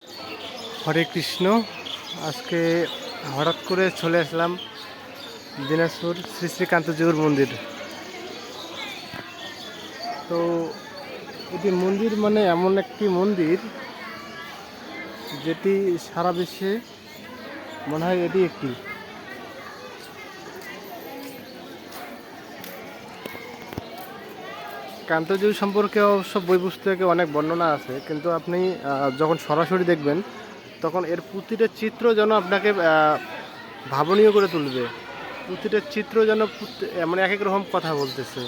হরে কৃষ্ণ। আজকে হঠাৎ করে চলে আসলাম দিনাজপুর শ্রী শ্রী কান্তজিউর মন্দির। তো এটি মন্দির মানে এমন একটি মন্দির যেটি সারা বিশ্বে মনে হয় এটি একটি। কান্তজিউ সম্পর্কে অবশ্য বই পুস্তকে অনেক বর্ণনা আছে, কিন্তু আপনি যখন সরাসরি দেখবেন তখন এর প্রতিটা চিত্র যেন আপনাকে ভাবনীয় করে তুলবে। প্রতিটা চিত্র যেন মানে এক এক রকম কথা বলতেছে,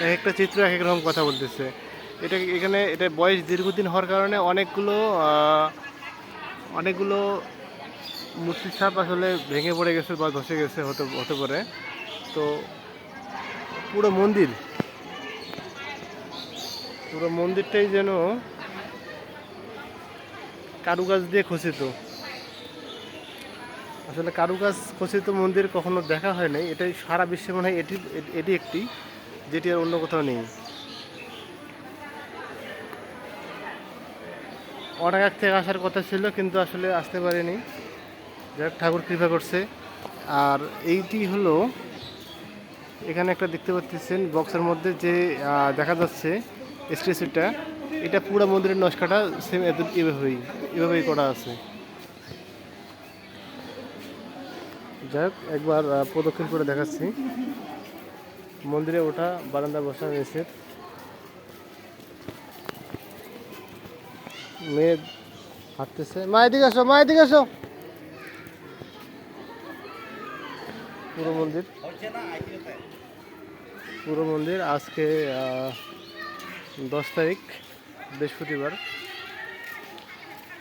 এক একটা চিত্র এক এক রকম কথা বলতেছে। এটা বয়স দীর্ঘদিন হওয়ার কারণে অনেকগুলো মূর্তির ছাপ আসলে ভেঙে পড়ে গেছে বা ধসে গেছে হতে পারে। তো পুরো মন্দিরটাই যেন কারুকাজ দিয়ে খচিত। আসলে কারুকাজ খচিত মন্দির কখনো দেখা হয় নাই। এটাই সারা বিশ্বে মনে হয় এটি একটি, যেটি আর অন্য কোথাও নেই। অনেক আগ থেকে আসার কথা ছিল, কিন্তু আসলে আসতে পারিনি। যাক, ঠাকুর কৃপা করছে। আর এইটি হলো, এখানে একটা দেখতে পাচ্ছেন বক্সের মধ্যে যে দেখা যাচ্ছে স্ট্যাচুটা, এটা পুরো মন্দিরের নকশাটা সেম এভাবেই করা আছে। যাই হোক, একবার প্রদক্ষিণ করে দেখাচ্ছি। মন্দিরে ওঠা, বারান্দা বসা হয়েছে। মেয়ে হাঁটতেছে। মা এদিকে আসো, মা এদিকে আসো। পুরো মন্দির আজকে 10 তারিখ, বৃহস্পতিবার।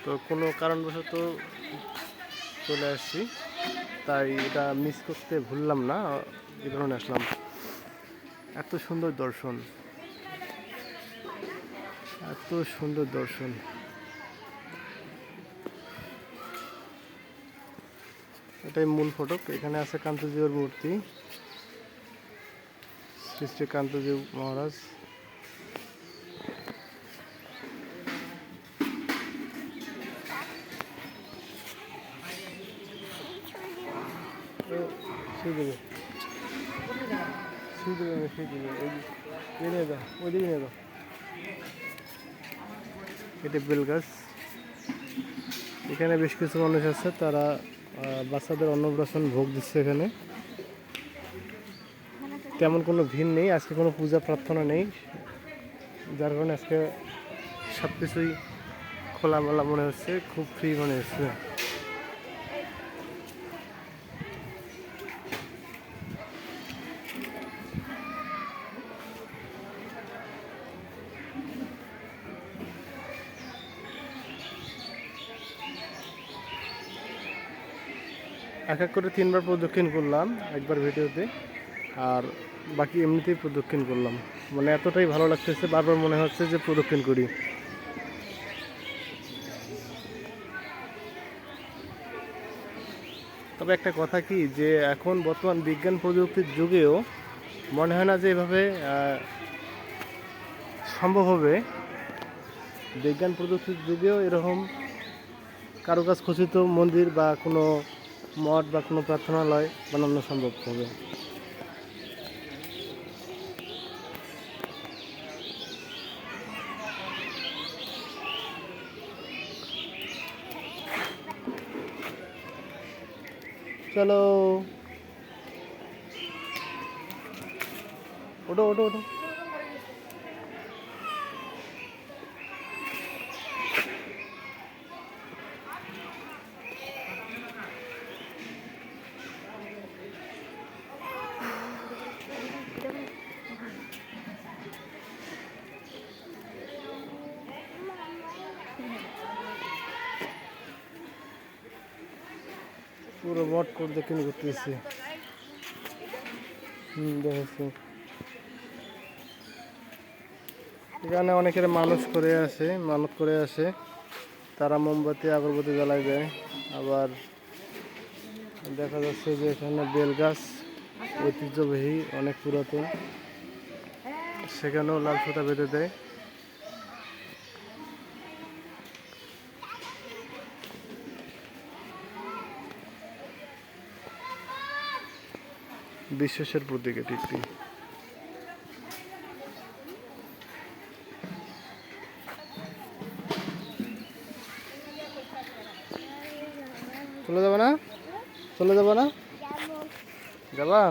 তো কোনো কারণবশত চলে আসছি, তাই এটা মিস করতে ভুললাম না, এই কারণে আসলাম। এত সুন্দর দর্শন, এত সুন্দর দর্শন। এটাই মূল ফটক। এখানে আছে কান্তজিউর মূর্তি, শ্রী শ্রী কান্তজিউ মহারাজ। এটা বেল গাছ। এখানে বেশ কিছু মানুষ আছে, তারা বাচ্চাদের অন্নপ্রাশন ভোগ দিচ্ছে। এখানে তেমন কোনো ভিড় নেই, আজকে কোনো পূজা প্রার্থনা নেই, যার কারণে আজকে সব কিছুই খোলামেলা মনে হচ্ছে, খুব ফ্রি মনে হচ্ছে। এক এক করে 3বার প্রদক্ষিণ করলাম, একবার ভিডিওতে, আর বাকি এমনিতেই প্রদক্ষিণ করলাম। মানে এতটাই ভালো লাগতেছে, বারবার মনে হচ্ছে যে প্রদক্ষিণ করি। তবে একটা কথা কি, যে এখন বর্তমান বিজ্ঞান প্রযুক্তির যুগেও মনে হয় না যে এভাবে সম্ভব হবে। বিজ্ঞান প্রযুক্তির যুগেও এরকম কারুকাজ খচিত মন্দির বা কোনো মঠ বা কোনো প্রার্থনালয় বানানো সম্ভব হবে। চলো, ওঠো ওঠো ওঠো। পুরো মঠ প্রদক্ষিণ করতেছি। দেখেছি এখানে অনেকের মানত করে আসে, তারা মোমবাতি আগরবাতি জ্বালায় দেয়। আবার দেখা যাচ্ছে যে এখানে বেল গাছ ঐতিহ্যবাহী, অনেক পুরাতন, সেখানেও লাল সুতা বেঁধে দেয়। বিশ্বাসের প্রতীক এটি একটি। চলে যাবে না? চলে যাবে না? যাবা?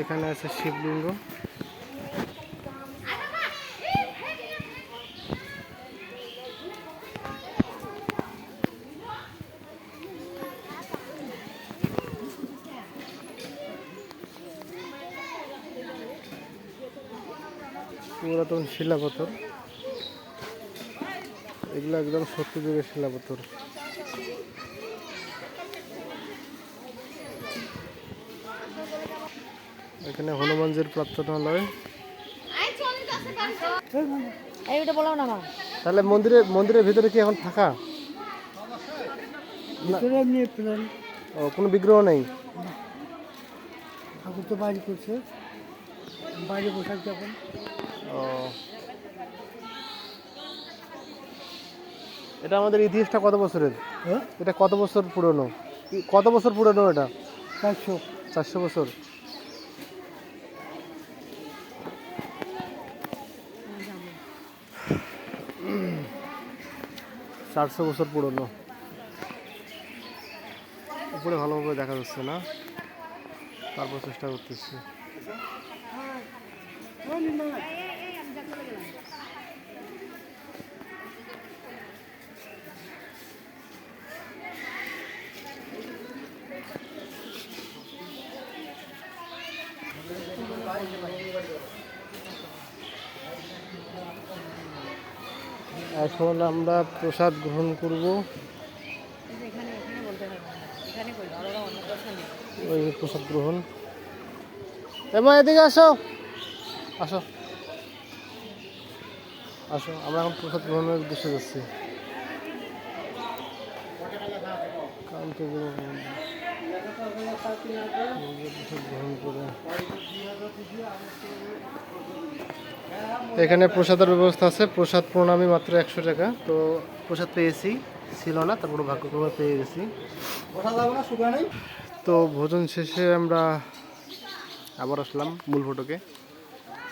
এখানে আছে শিবলিঙ্গ। পুরাতন শিলাপাথর, এগুলো একদম সত্যি যুগের শিলাপাথর। এখানে হনুমানজির প্রার্থনালয়। তাহলে মন্দিরের ভিতরে কি এখন ফাঁকা? ও, কোনো বিগ্রহ নেই? ঠাকুর তো বাইরে করছে, বাইরে বসাক যখন। ও, এটা আমাদের ইতিহাসটা কত বছরের? এটা কত বছর পুরনো? কত বছর পুরনো এটা? 400 বছর। চারশো বছর পুরনো। উপরে ভালোভাবে দেখা যাচ্ছে না, তারপর চেষ্টা করতেছি। এখন আমরা প্রসাদ গ্রহণ করব। ওই প্রসাদ গ্রহণ। এমা এদিকে আসো, আসো আসো, আমরা এখন প্রসাদ গ্রহণের উদ্দেশ্যে যাচ্ছি। এখানে প্রসাদের ব্যবস্থা আছে। প্রসাদ প্রণামী মাত্র 100 টাকা। তো প্রসাদ পেয়েছি, ছিল না, তারপরে ভাগ্যক্রমে পেয়ে গেছি। তো ভোজন শেষে আমরা আবার আসলাম মূল ফটকে।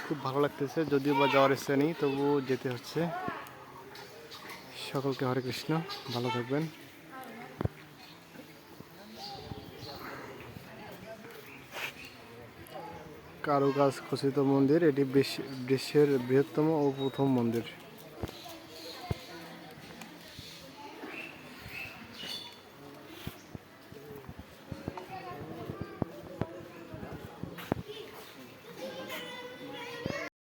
খুব ভালো লাগতেছে, যদিও বা যাওয়ার ইচ্ছা নেই, তবুও যেতে হচ্ছে। সকলকে হরে কৃষ্ণ, ভালো থাকবেন। কারুকাজ খচিত মন্দির, এটি বিশ্বের বৃহত্তম ও প্রথম মন্দির।